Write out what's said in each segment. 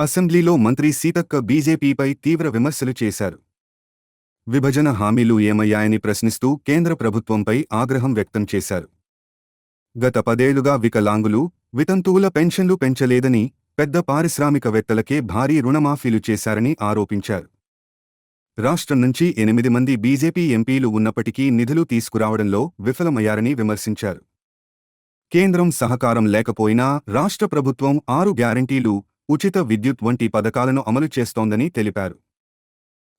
అసెంబ్లీలో మంత్రి సీతక్క బీజేపీపై తీవ్ర విమర్శలు చేశారు. విభజన హామీలు ఏమయ్యాయని ప్రశ్నిస్తూ కేంద్ర ప్రభుత్వంపై ఆగ్రహం వ్యక్తం చేశారు. గత 10 ఏళ్లుగా వికలాంగులు, వితంతువుల పెన్షన్లు పెంచలేదని, పెద్ద పారిశ్రామికవేత్తలకే భారీ రుణమాఫీలు చేశారని ఆరోపించారు. రాష్ట్రం నుంచి 8 మంది బీజేపీ ఎంపీలు ఉన్నప్పటికీ నిధులు తీసుకురావడంలో విఫలమయ్యారని విమర్శించారు. కేంద్రం సహకారం లేకపోయినా రాష్ట్ర ప్రభుత్వం 6 గ్యారంటీలు, ఉచిత విద్యుత్ వంటి పథకాలను అమలు చేస్తోందని తెలిపారు.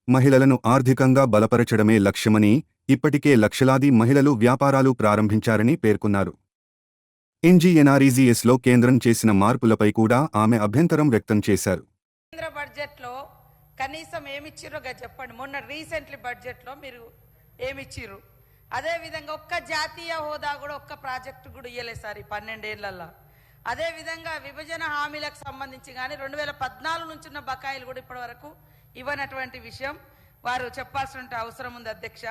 మహిళలను ఆర్థికంగా బలపరచడమే లక్ష్యమని, ఇప్పటికే లక్షలాది మహిళలు వ్యాపారాలు ప్రారంభించారని పేర్కొన్నారు. ఎన్జీఎన్ఆర్ఈజీఎస్లో కేంద్రం చేసిన మార్పులపై కూడా ఆమె అభ్యంతరం వ్యక్తం చేశారు. కేంద్ర బడ్జెట్లో కనీసం ఏమిచ్చిర్రో చెప్పండి. మొన్న రీసెంట్లీ బడ్జెట్లో మీరు ఏమిచ్చిర్రు? అదేవిధంగా ఒక్క జాతీయ హోదా కూడా ఒక్క ప్రాజెక్టు కూడా ఇయ్యలేదు సార్ ఈ 12 ఏళ్లలో. అదేవిధంగా విభజన హామీలకు సంబంధించి కానీ 2014 నుంచి ఉన్న బకాయిలు కూడా ఇప్పటి వరకు ఇవ్వనటువంటి విషయం వారు చెప్పాల్సిన అవసరం ఉంది అధ్యక్ష.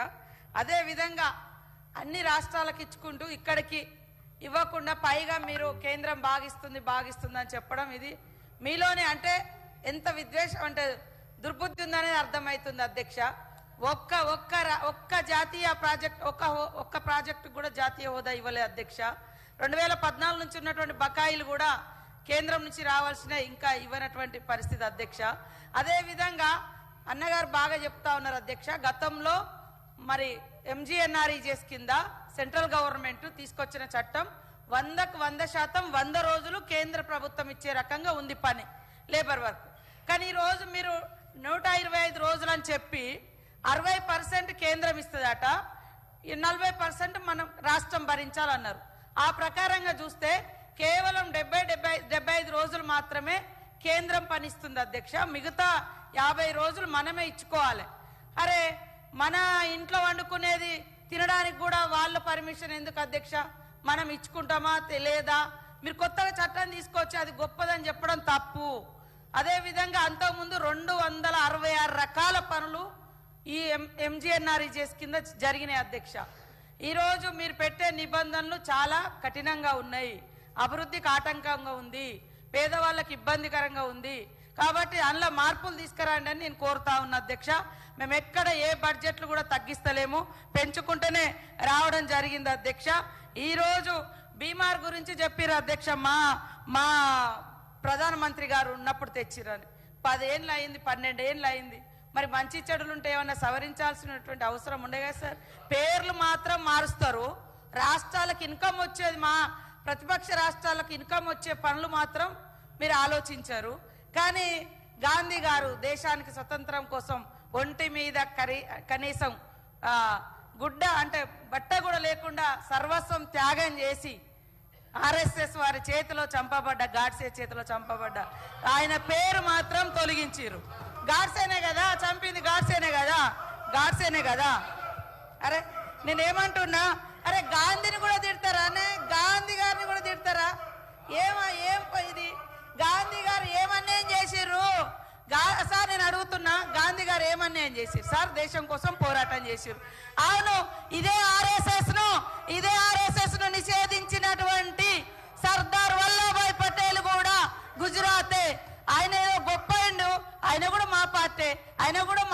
అదేవిధంగా అన్ని రాష్ట్రాలకు ఇచ్చుకుంటూ ఇక్కడికి ఇవ్వకుండా పైగా మీరు కేంద్రం బాగిస్తుంది అని చెప్పడం ఇది మీలోనే అంటే ఎంత విద్వేషం అంటే దుర్బుద్ధి ఉందనేది అర్థమవుతుంది అధ్యక్ష. ఒక్క జాతీయ ప్రాజెక్ట్ ఒక్క ప్రాజెక్టు కూడా జాతీయ హోదా ఇవ్వలేదు అధ్యక్ష. 2014 నుంచి ఉన్నటువంటి బకాయిలు కూడా కేంద్రం నుంచి రావాల్సిన ఇంకా ఇవ్వనటువంటి పరిస్థితి అధ్యక్ష. అదేవిధంగా అన్నగారు బాగా చెప్తా ఉన్నారు అధ్యక్ష. గతంలో మరి ఎంజీఎన్ఆర్ఈజీఎస్ కింద సెంట్రల్ గవర్నమెంట్ తీసుకొచ్చిన చట్టం 100కు 100% 100 రోజులు కేంద్ర ప్రభుత్వం ఇచ్చే రకంగా ఉంది పని లేబర్ వర్క్. కానీ ఈరోజు మీరు 125 రోజులు అని చెప్పి 60% కేంద్రం ఇస్తుందట, 40% మనం రాష్ట్రం భరించాలన్నారు. ఆ ప్రకారంగా చూస్తే కేవలం 70-75 రోజులు మాత్రమే కేంద్రం పనిస్తుంది అధ్యక్ష. మిగతా 50 రోజులు మనమే ఇచ్చుకోవాలి. అరే మన ఇంట్లో వండుకునేది తినడానికి కూడా వాళ్ళ పర్మిషన్ ఎందుకు అధ్యక్ష? మనం ఇచ్చుకుంటామా లేదా? మీరు కొత్తగా చట్టం తీసుకొచ్చి అది గొప్పదని చెప్పడం తప్పు. అదేవిధంగా అంతకుముందు 266 రకాల పనులు ఈ ఎంజీఎన్ఆర్ఈజీఎస్ కింద జరిగినాయి అధ్యక్ష. ఈరోజు మీరు పెట్టే నిబంధనలు చాలా కఠినంగా ఉన్నాయి, అభివృద్ధికి ఆటంకంగా ఉంది, పేదవాళ్ళకి ఇబ్బందికరంగా ఉంది. కాబట్టి అందులో మార్పులు తీసుకురండి అని నేను కోరుతా ఉన్నా అధ్యక్ష. మేము ఎక్కడ ఏ బడ్జెట్లు కూడా తగ్గిస్తలేము, పెంచుకుంటూనే రావడం జరిగింది అధ్యక్ష. ఈరోజు బీమార్ గురించి చెప్పారు అధ్యక్ష. మా ప్రధానమంత్రి గారు ఉన్నప్పుడు తెచ్చిరని 10 ఏళ్ళు అయింది, 12 ఏళ్ళు అయింది. మరి మంచి చెడులుంటే ఏమన్నా సవరించాల్సినటువంటి అవసరం ఉండే కదా సార్? పేర్లు మాత్రం మారుస్తారు, రాష్ట్రాలకు ఇన్కమ్ వచ్చేది మా ప్రతిపక్ష రాష్ట్రాలకు ఇన్కమ్ వచ్చే పనులు మాత్రం మీరు ఆలోచించారు. కానీ గాంధీ గారు దేశానికి స్వతంత్రం కోసం ఒంటి మీద కనీసం గుడ్డ అంటే బట్ట కూడా లేకుండా సర్వస్వం త్యాగం చేసి ఆర్ఎస్ఎస్ వారి చేతిలో చంపబడ్డ, గాడ్సే చేతిలో చంపబడ్డ ఆయన పేరు మాత్రం తొలగించారు. గాడ్సేనే కదా చంపింది, గాడ్సేనే కదా. అరే నేనేమంటున్నా, అరే గాంధీని కూడా తిడతారా? గాంధీ గారిని కూడా తిడతారా? ఏం ఇది? గాంధీ గారు ఏమన్యాయం చేసిర్రు సార్? నేను అడుగుతున్నా, గాంధీ గారు ఏమన్యాయం చేసిర్రు సార్? దేశం కోసం పోరాటం చేసిర్రు. అవును, ఇదే ఆర్ఎస్ఎస్ ను నిషేధించినటువంటి సర్దార్ వల్లభాయ్ పటేల్ కూడా గుజరాతే. ఆయన ఏదో గొప్ప ఆయన కూడా మా పార్టీ, ఆయన కూడా మా